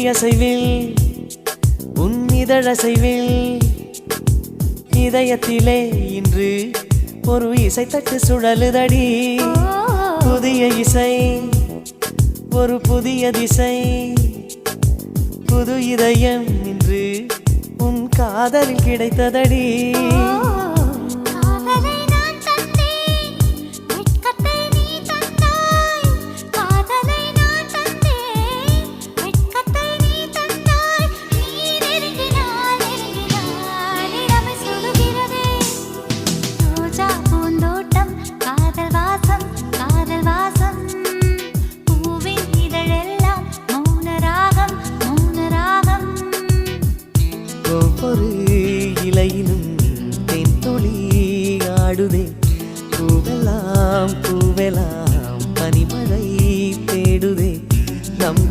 விழியசைவில் உன் இதழசைவில் இதயத்திலே இன்று ஒரு இசைத்தட்டு சுழலுதடி. புதிய இசை ஒரு புதிய திசை, புது இதயம் இன்று உன் காதலில் கிடைத்ததடி.